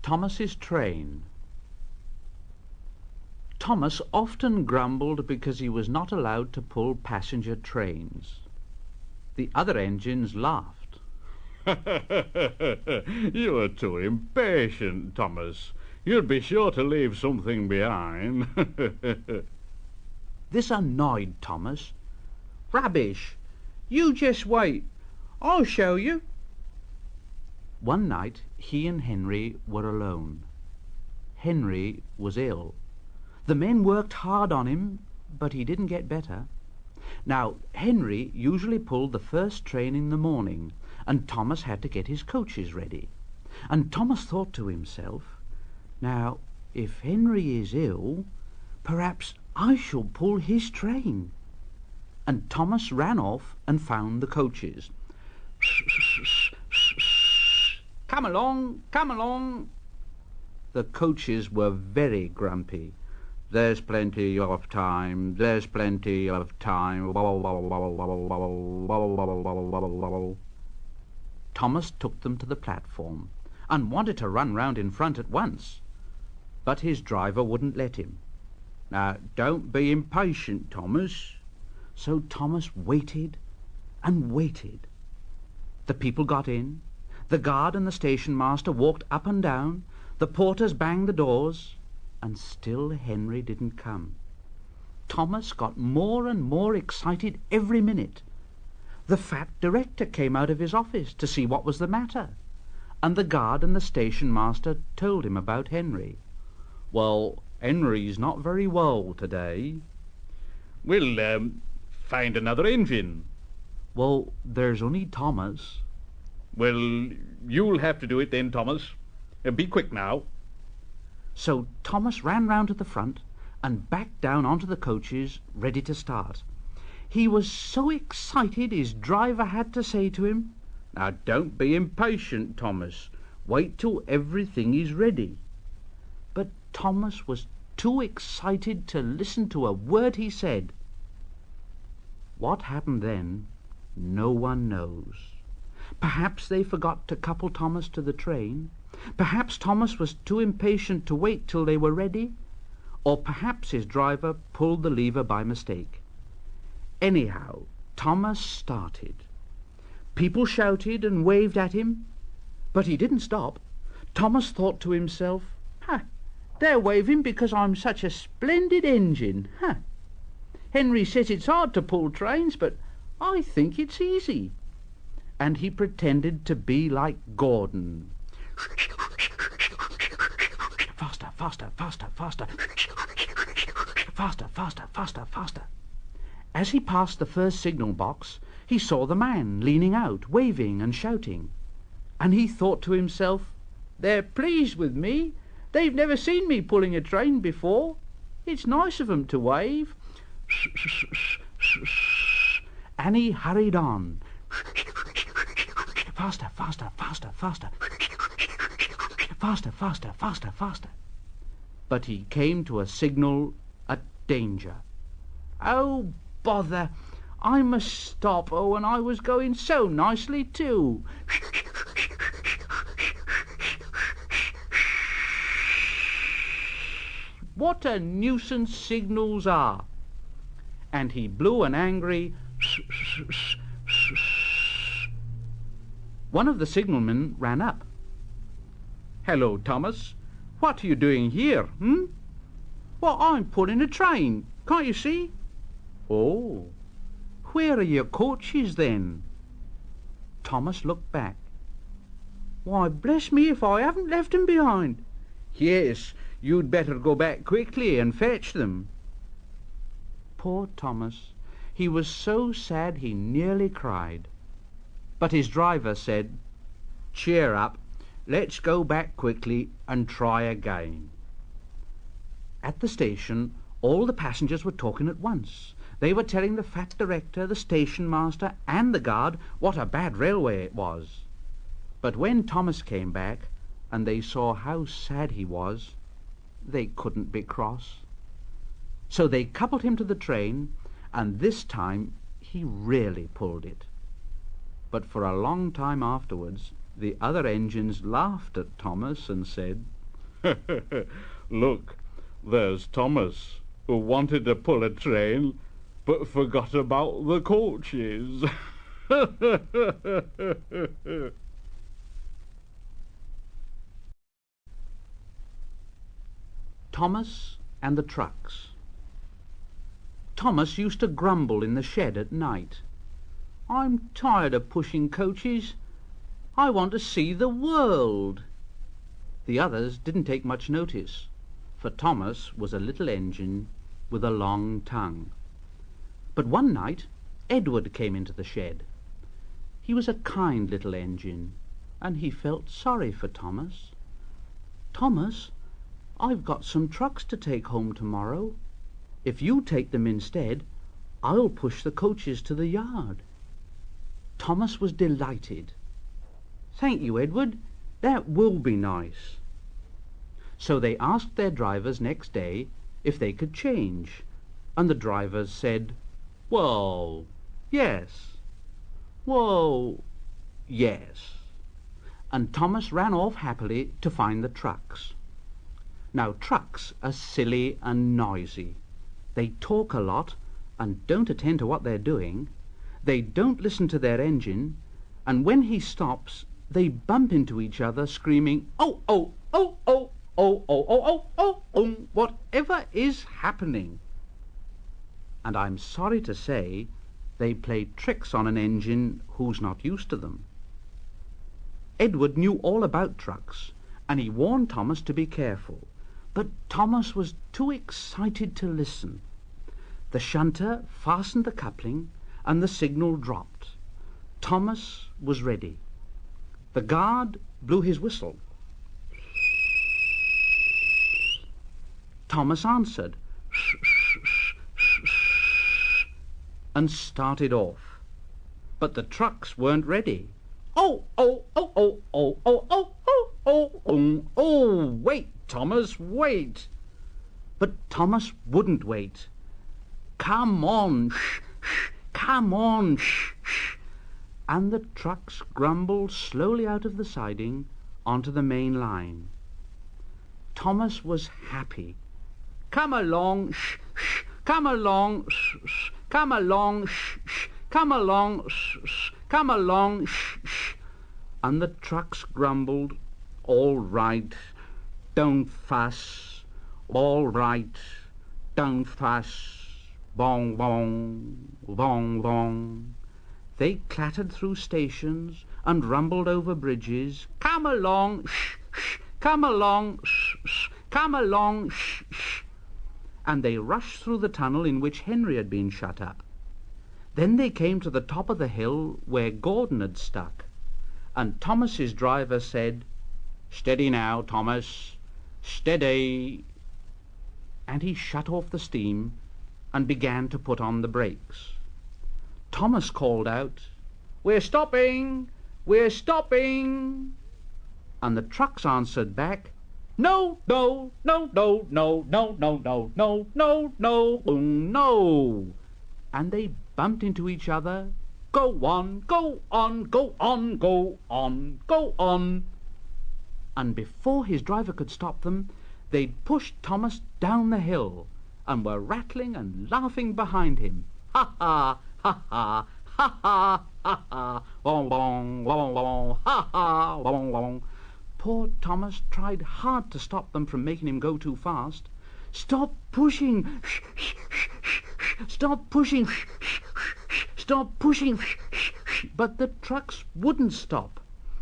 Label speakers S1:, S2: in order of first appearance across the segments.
S1: Thomas's train. Thomas often grumbled because he was not allowed to pull passenger trains. The other engines laughed.
S2: You are too impatient, Thomas. You'd be sure to leave something behind.
S1: This annoyed Thomas. Rubbish! You just wait. I'll show you. One night he and Henry were alone. Henry was ill. The men worked hard on him, but he didn't get better. Now, Henry usually pulled the first train in the morning, and Thomas had to get his coaches ready. And Thomas thought to himself, now, if Henry is ill, perhaps I shall pull his train. And Thomas ran off and found the coaches. Come along, come along. The coaches were very grumpy. There's plenty of time, there's plenty of time. Thomas took them to the platform and wanted to run round in front at once, but his driver wouldn't let him. Now, don't be impatient, Thomas. So Thomas waited and waited. The people got in. The guard and the station master walked up and down. The porters banged the doors, and still Henry didn't come. Thomas got more and more excited every minute. The fat director came out of his office to see what was the matter, and the guard and the station master told him about Henry. Well, Henry's not very well today.
S2: We'll find another engine.
S1: Well, there's only Thomas.
S2: Well, you'll have to do it then, Thomas. Be quick now.
S1: So Thomas ran round to the front and backed down onto the coaches, ready to start. He was so excited his driver had to say to him,
S2: now don't be impatient, Thomas. Wait till everything is ready.
S1: But Thomas was too excited to listen to a word he said. What happened then, no one knows. Perhaps they forgot to couple Thomas to the train. Perhaps Thomas was too impatient to wait till they were ready. Or perhaps his driver pulled the lever by mistake. Anyhow, Thomas started. People shouted and waved at him, but he didn't stop. Thomas thought to himself, they're waving because I'm such a splendid engine. Henry says it's hard to pull trains, but I think it's easy. And he pretended to be like Gordon. Faster, faster, faster, faster. Faster, faster, faster, faster. As he passed the first signal box, he saw the man leaning out, waving and shouting. And he thought to himself, they're pleased with me. They've never seen me pulling a train before. It's nice of 'em to wave. And he hurried on. Faster, faster, faster, faster. Faster, faster, faster, faster. But he came to a signal at danger. Oh, bother! I must stop. Oh, and I was going so nicely too. What a nuisance signals are. And he blew an angry One of the signalmen ran up. Hello, Thomas. What are you doing here, Well, I'm pulling a train. Can't you see? Oh, where are your coaches then? Thomas looked back. Why, bless me if I haven't left them behind. Yes, you'd better go back quickly and fetch them. Poor Thomas. He was so sad he nearly cried. But his driver said, cheer up, let's go back quickly and try again. At the station, all the passengers were talking at once. They were telling the fat director, the station master, and the guard what a bad railway it was. But when Thomas came back, and they saw how sad he was, they couldn't be cross. So they coupled him to the train, and this time he really pulled it. But for a long time afterwards, the other engines laughed at Thomas and said,
S2: Look, there's Thomas, who wanted to pull a train, but forgot about the coaches.
S1: Thomas and the trucks. Thomas used to grumble in the shed at night. "I'm tired of pushing coaches. I want to see the world." The others didn't take much notice, for Thomas was a little engine with a long tongue. But one night Edward came into the shed. He was a kind little engine, and he felt sorry for Thomas. "Thomas, I've got some trucks to take home tomorrow. If you take them instead, I'll push the coaches to the yard." Thomas was delighted. "Thank you, Edward. That will be nice." So they asked their drivers next day if they could change, and the drivers said, "Well, yes. Well, yes." And Thomas ran off happily to find the trucks. Now, trucks are silly and noisy. They talk a lot and don't attend to what they're doing. They don't listen to their engine, and when he stops, they bump into each other, screaming, "Oh, oh, oh, oh, oh, oh, oh, oh, oh, whatever is happening?" And I'm sorry to say, they play tricks on an engine who's not used to them. Edward knew all about trucks, and he warned Thomas to be careful. But Thomas was too excited to listen. The shunter fastened the coupling, and the signal dropped. Thomas was ready. The guard blew his whistle. Thomas answered and started off. But the trucks weren't ready. "Oh, oh, oh, oh, oh, oh, oh, oh, oh, oh, oh, wait, Thomas, wait." But Thomas wouldn't wait. "Come on, come on, and the trucks grumbled slowly out of the siding onto the main line. Thomas was happy. "Come along, come along, come along, come along, come along, and the trucks grumbled, "All right, don't fuss, all right, don't fuss, bong, bong, bong, bong." They clattered through stations and rumbled over bridges. "Come along, come along, come along, and they rushed through the tunnel in which Henry had been shut up. Then they came to the top of the hill where Gordon had stuck, and Thomas's driver said, "Steady now, Thomas, steady," and he shut off the steam and began to put on the brakes. Thomas called out, "We're stopping, we're stopping," and the trucks answered back, "No, no, no, no, no, no, no, no, no, no, no, no," and they bumped into each other. "Go on, go on, go on, go on, go on," and before his driver could stop them, they'd pushed Thomas down the hill and were rattling and laughing behind him. "Ha ha, ha ha, ha ha, ha ha, long, long, long, long, ha ha, long, long." Poor Thomas tried hard to stop them from making him go too fast. "Stop pushing, stop pushing, stop pushing," but the trucks wouldn't stop.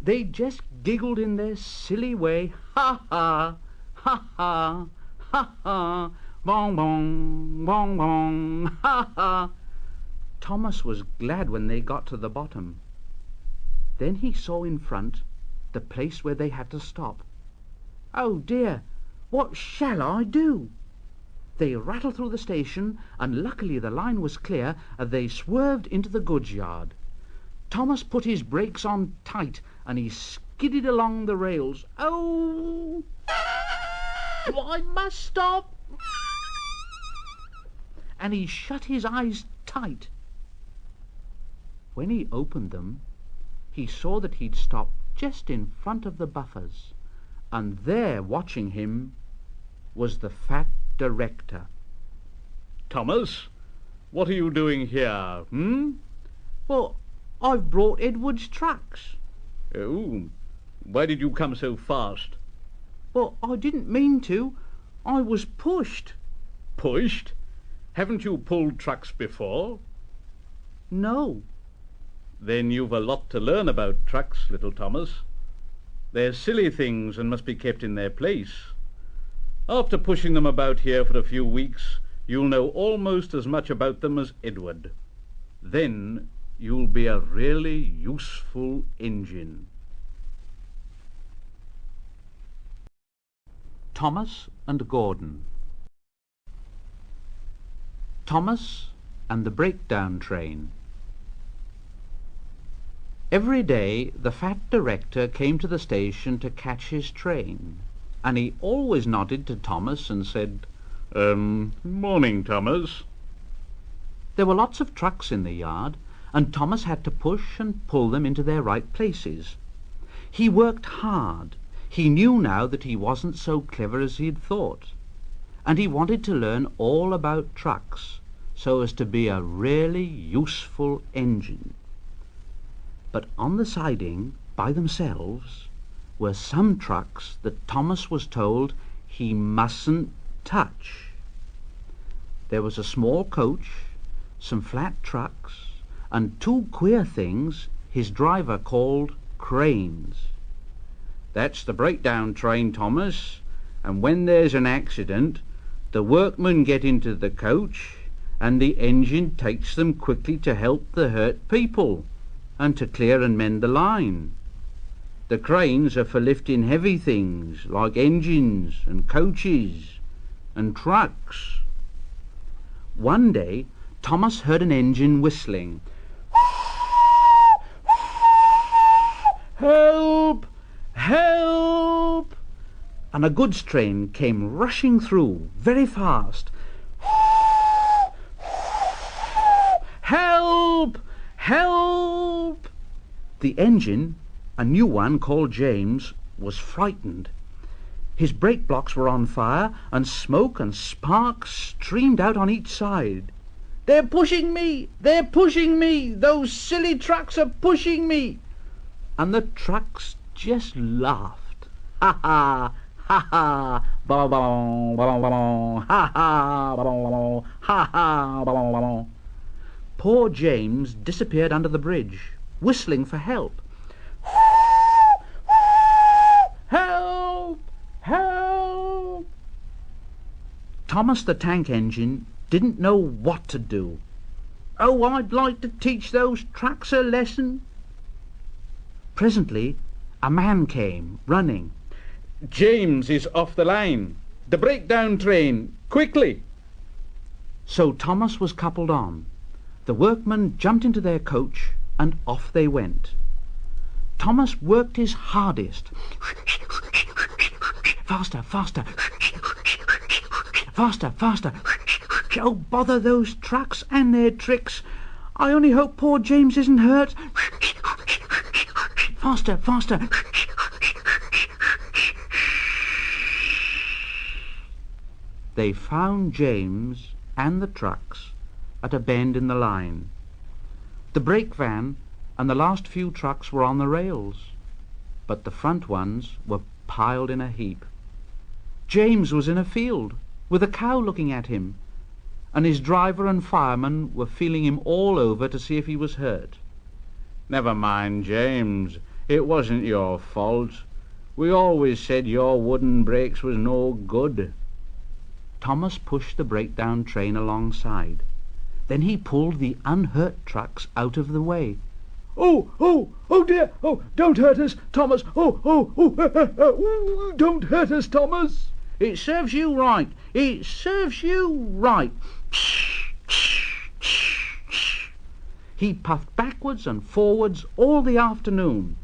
S1: They just giggled in their silly way. "Ha ha, ha ha, ha ha, bong bong, bong bong, ha ha." Thomas was glad when they got to the bottom. Then he saw in front the place where they had to stop. "Oh dear, what shall I do?" They rattled through the station, and luckily the line was clear, and they swerved into the goods yard. Thomas put his brakes on tight, and he skidded along the rails. "Oh, I must stop!" And he shut his eyes tight. When he opened them, he saw that he'd stopped just in front of the buffers, and there watching him was the fat director.
S2: Thomas, what are you doing here,
S1: Well, I've brought Edward's tracks.
S2: Oh, why did you come so fast?
S1: Well, I didn't mean to. I was pushed.
S2: Pushed? Haven't you pulled trucks before?
S1: No.
S2: Then you've a lot to learn about trucks, little Thomas. They're silly things and must be kept in their place. After pushing them about here for a few weeks, you'll know almost as much about them as Edward. Then you'll be a really useful engine.
S1: Thomas and Gordon. Thomas and the breakdown train. Every day the fat director came to the station to catch his train, and he always nodded to Thomas and said,
S2: Morning, Thomas.
S1: There were lots of trucks in the yard, and Thomas had to push and pull them into their right places. He worked hard. He knew now that he wasn't so clever as he'd thought, and he wanted to learn all about trucks so as to be a really useful engine. But on the siding, by themselves, were some trucks that Thomas was told he mustn't touch. There was a small coach, some flat trucks, and two queer things his driver called cranes. That's the breakdown train, Thomas, and when there's an accident, the workmen get into the coach and the engine takes them quickly to help the hurt people and to clear and mend the line. The cranes are for lifting heavy things like engines and coaches and trucks. One day Thomas heard an engine whistling. Help! Help! And a goods train came rushing through very fast. Help! Help! The engine, a new one called James, was frightened. His brake blocks were on fire, and smoke and sparks streamed out on each side. They're pushing me! They're pushing me! Those silly trucks are pushing me! And the trucks just laughed. Ha ha! Ha ha! Ba ba ba ba. Ha ha! Ba ba ha ha! Ba ba. Poor James disappeared under the bridge, whistling for help. Help! Help! Thomas the tank engine didn't know what to do. Oh, I'd like to teach those trucks a lesson. Presently a man came, running.
S2: James is off the line. The breakdown train. Quickly!
S1: So Thomas was coupled on. The workmen jumped into their coach, and off they went. Thomas worked his hardest. Faster, faster. Faster, faster. Oh, bother those trucks and their tricks. I only hope poor James isn't hurt. Faster, faster. They found James and the trucks at a bend in the line. The brake van and the last few trucks were on the rails, but the front ones were piled in a heap. James was in a field, with a cow looking at him, and his driver and fireman were feeling him all over to see if he was hurt.
S2: Never mind, James. It wasn't your fault. We always said your wooden brakes was no good.
S1: Thomas pushed the breakdown train alongside. Then he pulled the unhurt trucks out of the way.
S3: Oh, oh, oh dear! Oh, don't hurt us, Thomas! Oh, oh, oh, don't hurt us, Thomas!
S1: It serves you right. It serves you right. He puffed backwards and forwards all the afternoon,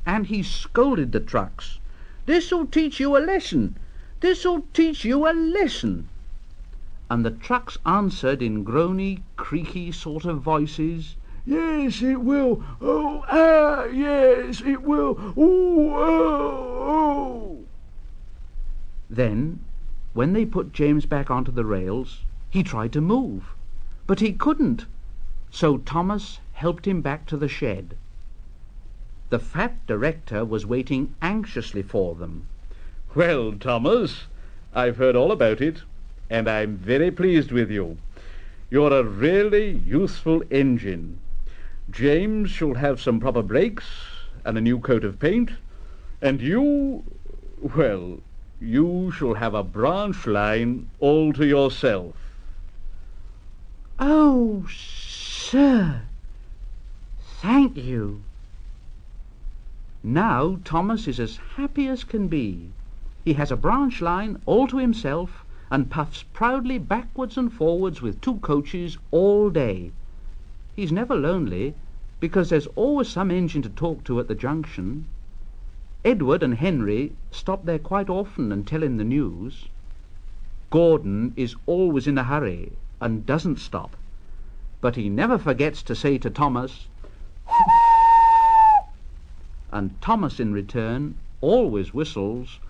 S1: and he scolded the trucks. This'll teach you a lesson. This'll teach you a lesson. And the trucks answered in groany, creaky sort of voices,
S3: Yes, it will. Oh, yes, it will. Oh, oh, oh.
S1: Then, when they put James back onto the rails, he tried to move, but he couldn't, so Thomas helped him back to the shed. The fat director was waiting anxiously for them.
S2: "Well, Thomas, I've heard all about it, and I'm very pleased with you. You're a really useful engine. James shall have some proper brakes and a new coat of paint, and you shall have a branch line all to yourself."
S1: "Oh, sir, thank you." Now Thomas is as happy as can be. He has a branch line all to himself and puffs proudly backwards and forwards with 2 coaches all day. He's never lonely, because there's always some engine to talk to at the junction. Edward and Henry stop there quite often and tell him the news. Gordon is always in a hurry and doesn't stop, but he never forgets to say to Thomas, and Thomas in return always whistles,